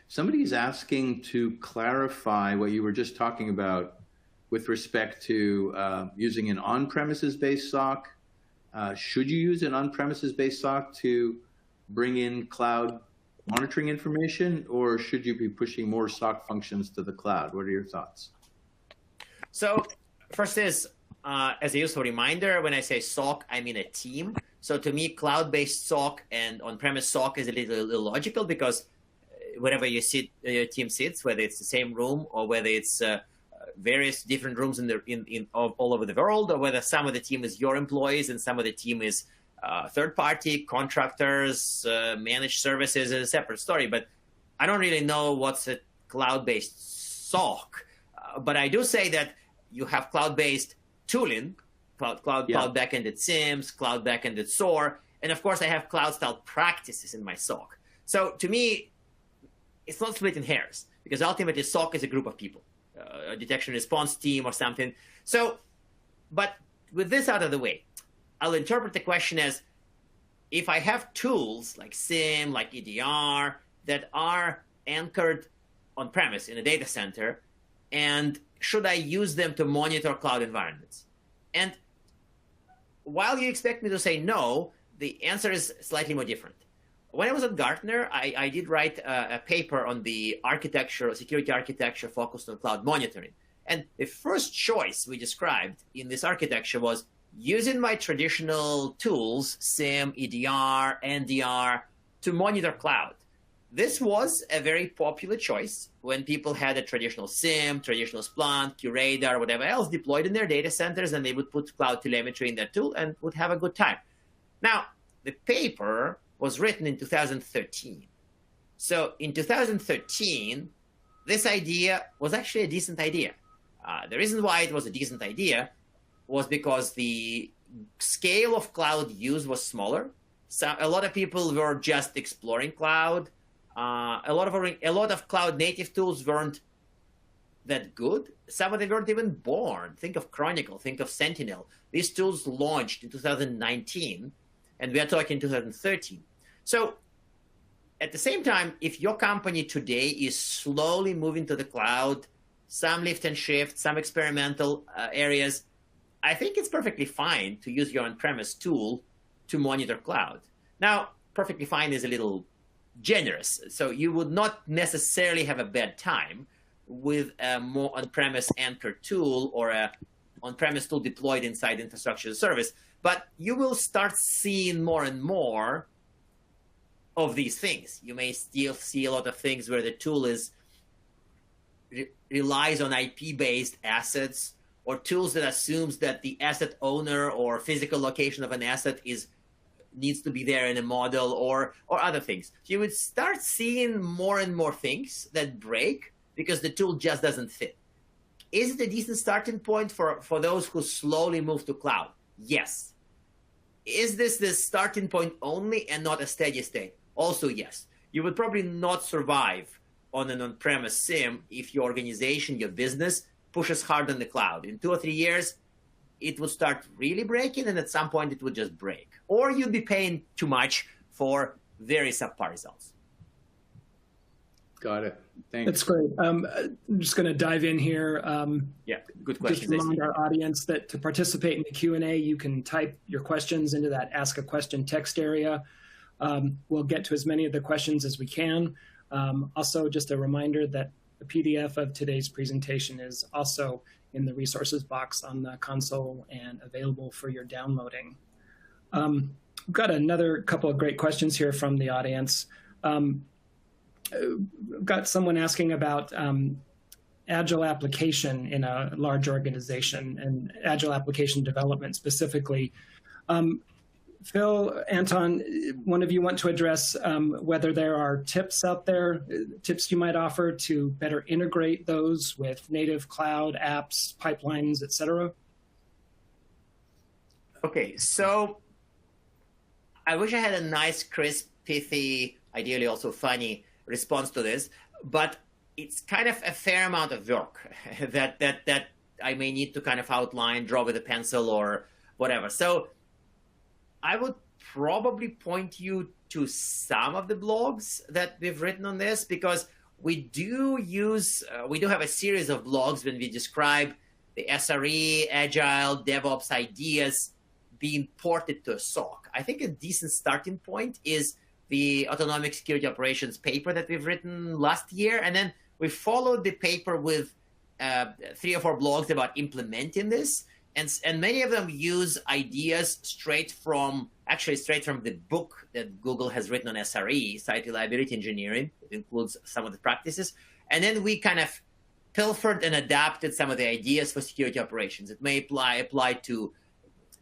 Somebody's asking to clarify what you were just talking about with respect to using an on-premises based SOC. Should you use an on-premises based SOC to bring in cloud monitoring information, or should you be pushing more SOC functions to the cloud? What are your thoughts? So first is, as a useful reminder, when I say SOC, I mean a team. So to me, cloud-based SOC and on-premise SOC is a little illogical, because wherever your team sits, whether it's the same room or whether it's various different rooms all over the world, or whether some of the team is your employees and some of the team is third-party, contractors, managed services, is a separate story. But I don't really know what's a cloud-based SOC. But I do say that you have cloud-based tooling, cloud backended SIEMs, cloud backended SOAR, and of course I have cloud-style practices in my SOC. So to me, it's not splitting hairs, because ultimately SOC is a group of people. a detection response team or something. So, but with this out of the way, I'll interpret the question as, if I have tools like SIEM, like EDR, that are anchored on premise in a data center, and should I use them to monitor cloud environments? And while you expect me to say no, the answer is slightly more different. When I was at Gartner, I did write a paper on the security architecture focused on cloud monitoring. And the first choice we described in this architecture was using my traditional tools, SIEM, EDR, NDR, to monitor cloud. This was a very popular choice when people had a traditional SIEM, traditional Splunk, QRadar, whatever else deployed in their data centers, and they would put cloud telemetry in that tool and would have a good time. Now, the paper was written in 2013. So in 2013, this idea was actually a decent idea. The reason why it was a decent idea was because the scale of cloud use was smaller. So a lot of people were just exploring cloud. A lot of cloud native tools weren't that good. Some of them weren't even born. Think of Chronicle, think of Sentinel. These tools launched in 2019, and we are talking 2013. So at the same time, if your company today is slowly moving to the cloud, some lift and shift, some experimental areas, I think it's perfectly fine to use your on-premise tool to monitor cloud. Now, perfectly fine is a little generous. So you would not necessarily have a bad time with a more on-premise anchored tool or a on-premise tool deployed inside infrastructure as a service, but you will start seeing more and more of these things. You may still see a lot of things where the tool relies on IP-based assets, or tools that assumes that the asset owner or physical location of an asset needs to be there in a model, or other things. So you would start seeing more and more things that break because the tool just doesn't fit. Is it a decent starting point for those who slowly move to cloud? Yes. Is this the starting point only and not a steady state? Also, yes. You would probably not survive on an on-premise SIEM if your organization, your business, pushes hard on the cloud. In 2 or 3 years, it would start really breaking, and at some point it would just break. Or you'd be paying too much for very subpar results. Got it. Thanks. That's great. I'm just going to dive in here. Yeah, good question. Just remind our audience that to participate in the Q&A, you can type your questions into that Ask a Question text area. We'll get to as many of the questions as we can. Also, just a reminder that the PDF of today's presentation is also in the resources box on the console and available for your downloading. We've got another couple of great questions here from the audience. Got someone asking about agile application in a large organization and agile application development specifically. Phil, Anton, one of you want to address whether there are tips out there, tips you might offer to better integrate those with native cloud apps, pipelines, et cetera? Okay, so I wish I had a nice, crisp, pithy, ideally also funny response to this, but it's kind of a fair amount of work that I may need to kind of outline, draw with a pencil or whatever. So I would probably point you to some of the blogs that we've written on this, because we do have a series of blogs when we describe the SRE, Agile, DevOps ideas being ported to a SOC. I think a decent starting point is the Autonomic Security Operations paper that we've written last year. And then we followed the paper with 3 or 4 blogs about implementing this. And many of them use ideas straight from the book that Google has written on SRE, Site Reliability Engineering. It includes some of the practices. And then we kind of pilfered and adapted some of the ideas for security operations. It may apply to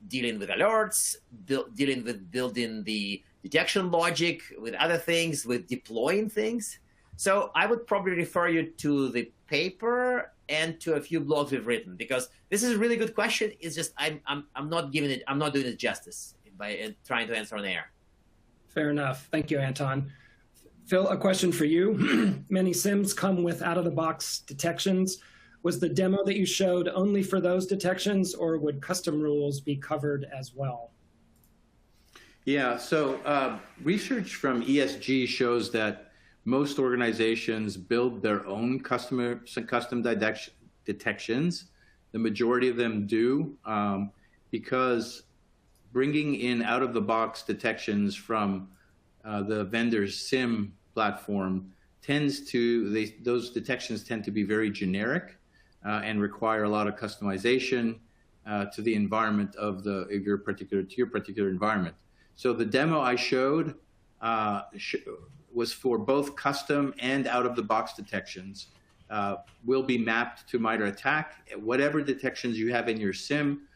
dealing with alerts, dealing with building the detection logic, with other things, with deploying things. So I would probably refer you to the paper and to a few blogs we've written, because this is a really good question. It's just I'm not doing it justice by trying to answer on air. Fair enough. Thank you, Anton. Phil, a question for you. Many SIEMs come with out-of-the-box detections. Was the demo that you showed only for those detections, or would custom rules be covered as well? Yeah, so research from ESG shows that most organizations build their own custom detections. The majority of them do, because bringing in out-of-the-box detections from the vendor's SIM platform those detections tend to be very generic and require a lot of customization to the environment of your particular environment. So the demo I showed was for both custom and out-of-the-box detections. Will be mapped to MITRE ATT&CK. Whatever detections you have in your SIM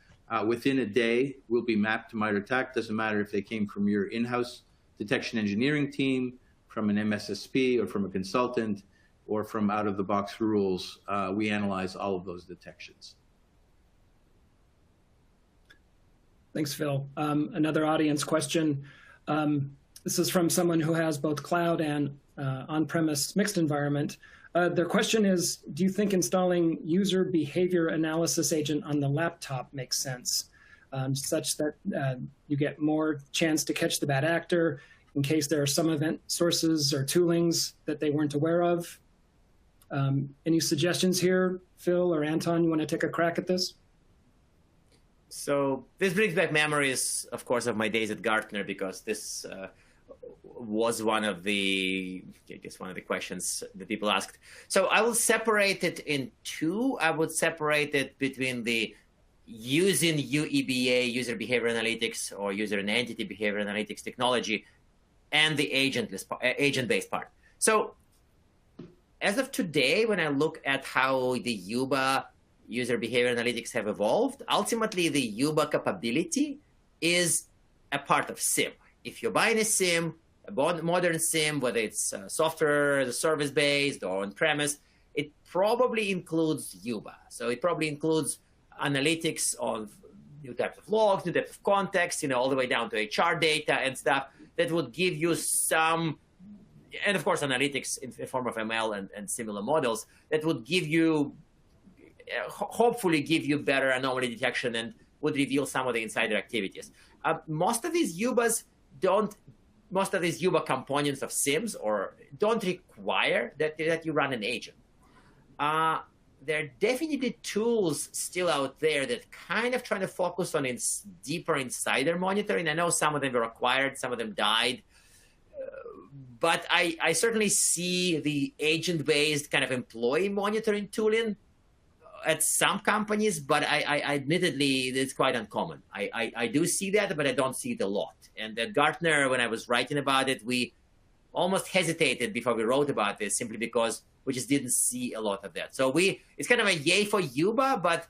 within a day will be mapped to MITRE ATT&CK. Doesn't matter if they came from your in-house detection engineering team, from an MSSP, or from a consultant, or from out-of-the-box rules. We analyze all of those detections. Thanks, Phil. Another audience question. This is from someone who has both cloud and on-premise mixed environment. Their question is, do you think installing user behavior analysis agent on the laptop makes sense, such that you get more chance to catch the bad actor in case there are some event sources or toolings that they weren't aware of? Any suggestions here, Phil or Anton? You want to take a crack at this? So this brings back memories, of course, of my days at Gartner, because this was one of the questions that people asked. So I will separate it in two. I would separate it between the using UEBA, user behavior analytics, or user and entity behavior analytics technology, and the agent-based part. So as of today, when I look at how the UBA user behavior analytics have evolved, ultimately the UBA capability is a part of SIM. If you're buying a SIM, a modern SIM, whether it's software as a service based or on-premise, it probably includes UBA. So it probably includes analytics on new types of logs, new types of context, all the way down to HR data and stuff that would give you some, and of course analytics in the form of ML and similar models that would give you, hopefully give you better anomaly detection and would reveal some of the insider activities. Most of these UBA components of SIMs don't require that you run an agent. There are definitely tools still out there that kind of trying to focus on deeper insider monitoring. I know some of them were acquired, some of them died. But I certainly see the agent-based kind of employee monitoring tooling at some companies, but I admittedly, it's quite uncommon. I do see that, but I don't see it a lot. And at Gartner, when I was writing about it, we almost hesitated before we wrote about this, simply because we just didn't see a lot of that. So it's kind of a yay for UBA, but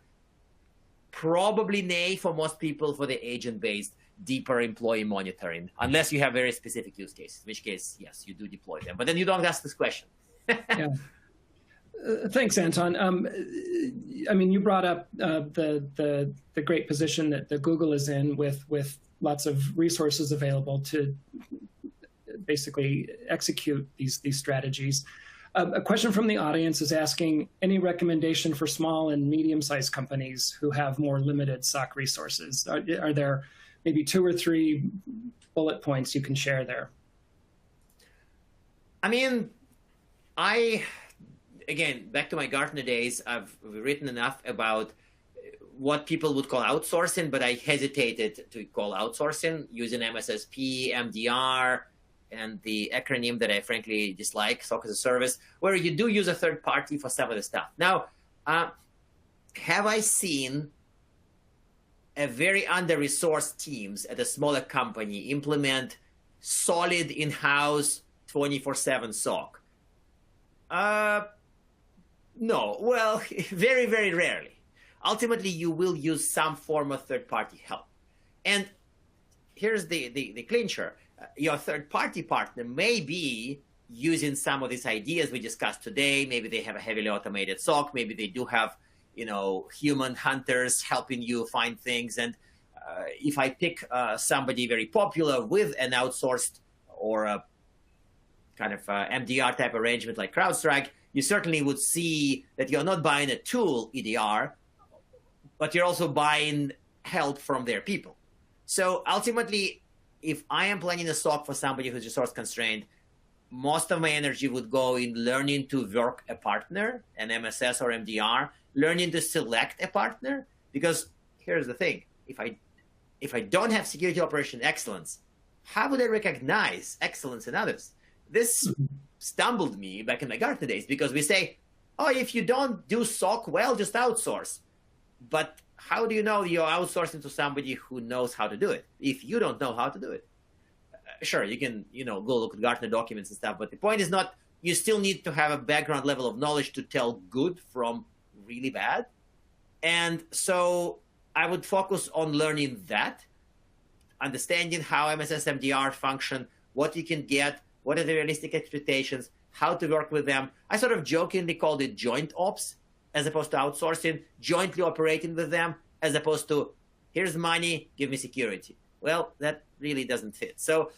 probably nay for most people for the agent-based deeper employee monitoring, unless you have very specific use cases, in which case, yes, you do deploy them. But then you don't ask this question. Yeah. Thanks, Anton. I mean, you brought up the great position that Google is in with lots of resources available to basically execute these strategies. A question from the audience is asking, any recommendation for small and medium-sized companies who have more limited SOC resources? Are there maybe 2 or 3 bullet points you can share there? I mean, again, back to my Gartner days, I've written enough about what people would call outsourcing, but I hesitated to call outsourcing using MSSP, MDR, and the acronym that I frankly dislike, SOC as a service, where you do use a third party for some of the stuff. Now, have I seen a very under-resourced teams at a smaller company implement solid in-house 24/7 SOC? No, well, very, very rarely. Ultimately, you will use some form of third-party help. And here's the clincher. Your third-party partner may be using some of these ideas we discussed today. Maybe they have a heavily automated SOC. Maybe they do have, human hunters helping you find things. And if I pick somebody very popular with an outsourced or a kind of MDR type arrangement like CrowdStrike, you certainly would see that you're not buying a tool, EDR, but you're also buying help from their people. So ultimately, if I am planning a SOC for somebody who's resource constrained, most of my energy would go in learning to work a partner, an MSS or MDR, learning to select a partner. Because here's the thing, if I don't have security operation excellence, how would I recognize excellence in others? This stumbled me back in my Gartner days, because we say, oh, if you don't do SOC well, just outsource. But how do you know you're outsourcing to somebody who knows how to do it if you don't know how to do it? Sure, you can, go look at Gartner documents and stuff, but the point is not, you still need to have a background level of knowledge to tell good from really bad. And so I would focus on learning that, understanding how MSS MDR function, what you can get, what are the realistic expectations, how to work with them. I sort of jokingly called it joint ops, as opposed to outsourcing, jointly operating with them, as opposed to, here's money, give me security. Well, that really doesn't fit. So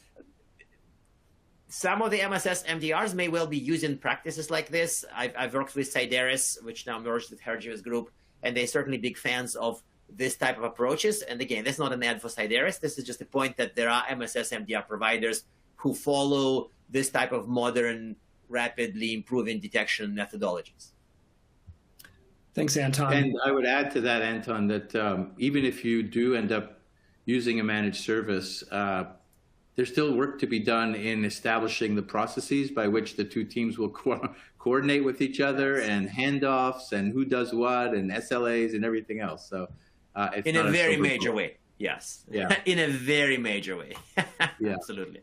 some of the MSS MDRs may well be using practices like this. I've worked with Sideris, which now merged with Hergius Group, and they're certainly big fans of this type of approaches. And again, that's not an ad for Sideris. This is just a point that there are MSS MDR providers who follow this type of modern, rapidly improving detection methodologies. Thanks, Anton. And I would add to that, Anton, that even if you do end up using a managed service, there's still work to be done in establishing the processes by which the two teams will coordinate with each other, and handoffs and who does what and SLAs and everything else. So it's in a very major way. Yes. Yeah. In a very major way. Yeah. Absolutely.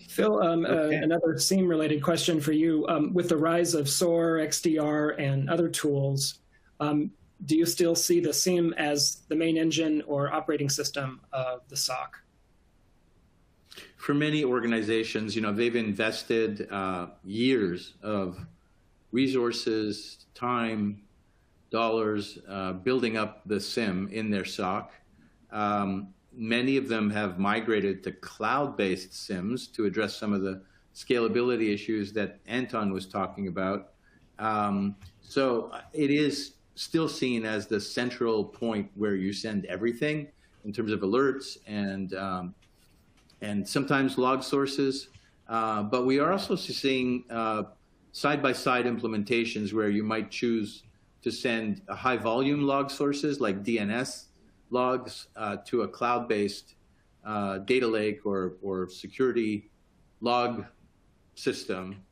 Phil, another SIEM-related question for you. With the rise of SOAR, XDR, and other tools, do you still see the SIEM as the main engine or operating system of the SOC? For many organizations, they've invested years of resources, time, dollars, building up the SIEM in their SOC. Many of them have migrated to cloud-based SIEMs to address some of the scalability issues that Anton was talking about. So it is still seen as the central point where you send everything in terms of alerts and sometimes log sources. But we are also seeing side-by-side implementations where you might choose to send a high-volume log sources like DNS logs to a cloud-based data lake or security log system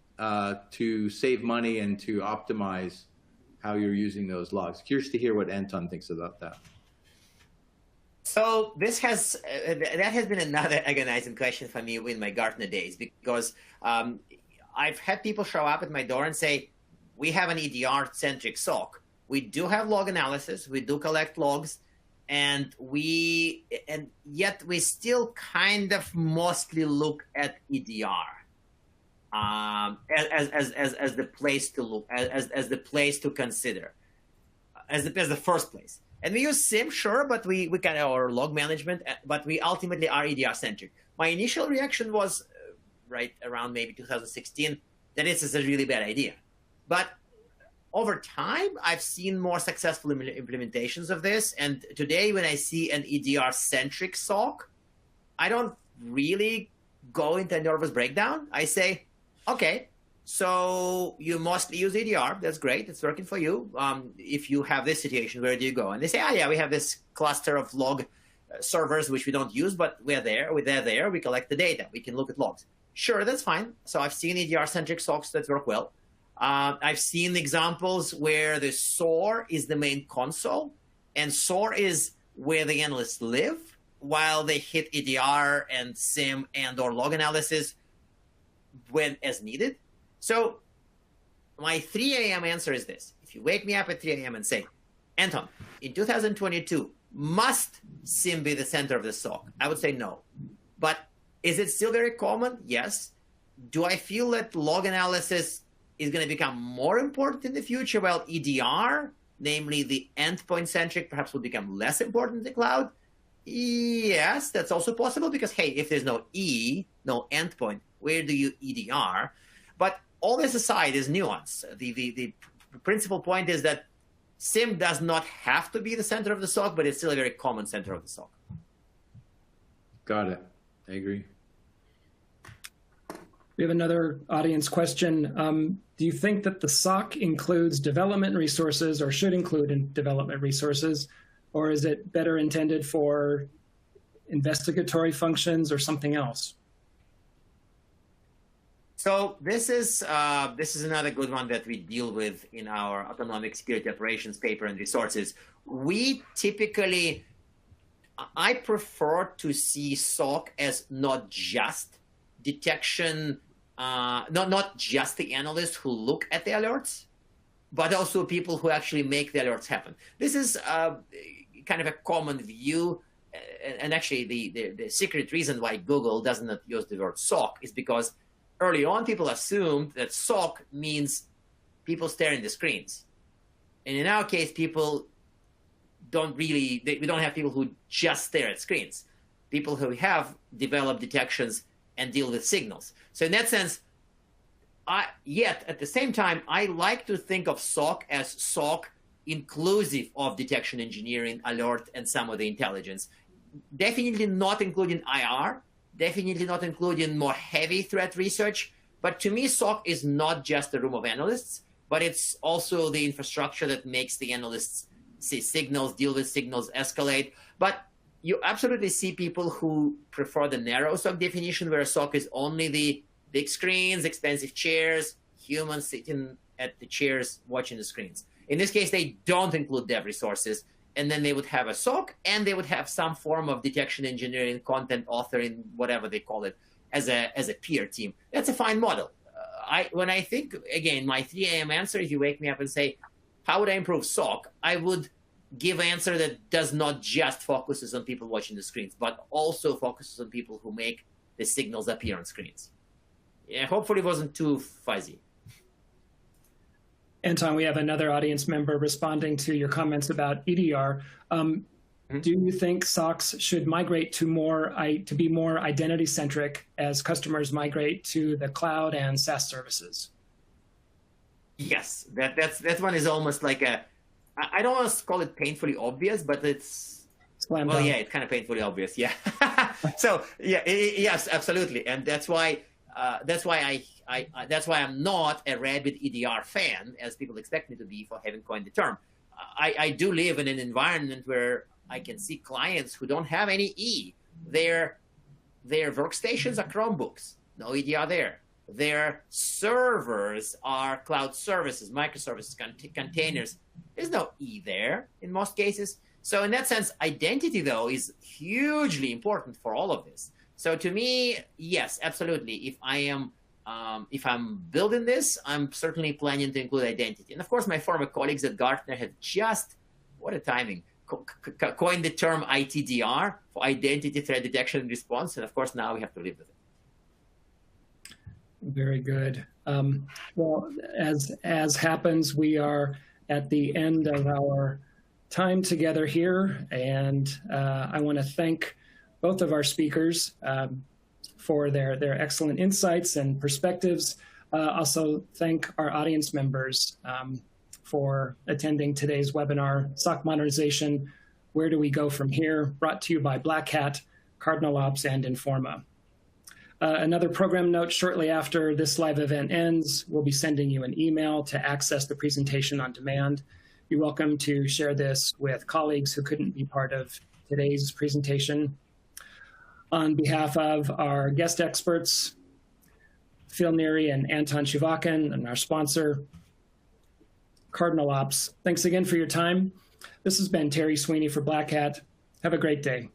to save money and to optimize how you're using those logs. Curious to hear what Anton thinks about that. So that has been another agonizing question for me in my Gartner days, because I've had people show up at my door and say, we have an EDR-centric SOC. We do have log analysis. We do collect logs. And yet we still kind of mostly look at EDR as the place to look, as the place to consider, as the first place. And we use SIEM, sure, but we kind of, or log management, but we ultimately are EDR centric. My initial reaction was right around maybe 2016 that this is a really bad idea. But over time, I've seen more successful implementations of this. And today, when I see an EDR-centric SOC, I don't really go into a nervous breakdown. I say, okay, so you mostly use EDR. That's great. It's working for you. If you have this situation, where do you go? And they say, oh, yeah, we have this cluster of log servers, which we don't use, but we're there. We collect the data. We can look at logs. Sure, that's fine. So I've seen EDR-centric SOCs that work well. I've seen examples where the SOAR is the main console, and SOAR is where the analysts live while they hit EDR and SIEM and or log analysis when as needed. So my 3 a.m. answer is this. If you wake me up at 3 a.m. and say, Anton, in 2022, must SIEM be the center of the SOC? I would say no. But is it still very common? Yes. Do I feel that log analysis is going to become more important in the future, while EDR, namely the endpoint-centric, perhaps will become less important in the cloud? Yes, that's also possible, because, hey, if there's no endpoint, where do you EDR? But all this aside is nuance. The principal point is that SIEM does not have to be the center of the SOC, but it's still a very common center of the SOC. Got it. I agree. We have another audience question. Do you think that the SOC includes development resources or should include development resources, or is it better intended for investigatory functions or something else? So this is another good one that we deal with in our autonomic security operations paper and resources. We typically, I prefer to see SOC as not just detection, not just the analysts who look at the alerts, but also people who actually make the alerts happen. This is kind of a common view. And actually, the secret reason why Google does not use the word SOC is because early on, people assumed that SOC means people staring at the screens. And in our case, people don't really, we don't have people who just stare at screens. People who have developed detections and deal with signals. So in that sense, yet at the same time, I like to think of SOC as SOC inclusive of detection engineering, alert, and some of the intelligence. Definitely not including IR, definitely not including more heavy threat research. But to me, SOC is not just a room of analysts, but it's also the infrastructure that makes the analysts see signals, deal with signals, escalate. But you absolutely see people who prefer the narrow SOC definition, where SOC is only the big screens, expensive chairs, humans sitting at the chairs watching the screens. In this case, they don't include dev resources, and then they would have a SOC, and they would have some form of detection engineering, content authoring, whatever they call it, as a peer team. That's a fine model. When I think, again, my 3 a.m. answer, if you wake me up and say, how would I improve SOC? I would give an answer that does not just focuses on people watching the screens, but also focuses on people who make the signals appear on screens. Yeah, hopefully it wasn't too fuzzy. Anton, we have another audience member responding to your comments about EDR. Do you think SOCs should migrate to be more identity-centric as customers migrate to the cloud and SaaS services? Yes, that one is almost like I don't want to call it painfully obvious, but it's it's kind of painfully obvious, yeah. So yeah, yes, absolutely, and that's why I'm not a rabid EDR fan, as people expect me to be for having coined the term. I do live in an environment where I can see clients who don't have any E. Their workstations are Chromebooks, no EDR there. Their servers are cloud services, microservices, containers. There's no E there in most cases. So in that sense, identity, though, is hugely important for all of this. So to me, yes, absolutely. If I'm building this, I'm certainly planning to include identity. And of course, my former colleagues at Gartner have just, what a timing, coined the term ITDR for identity threat detection and response. And of course, now we have to live with it. Very good. Well, as happens, we are at the end of our time together here. And I want to thank both of our speakers for their excellent insights and perspectives. Also thank our audience members for attending today's webinar, SOC Modernization, Where Do We Go From Here? Brought to you by Black Hat, Cardinal Ops, and Informa. Another program note: shortly after this live event ends, we'll be sending you an email to access the presentation on demand. You're welcome to share this with colleagues who couldn't be part of today's presentation. On behalf of our guest experts, Phil Neary and Anton Chuvakin, and our sponsor, Cardinal Ops, thanks again for your time. This has been Terry Sweeney for Black Hat. Have a great day.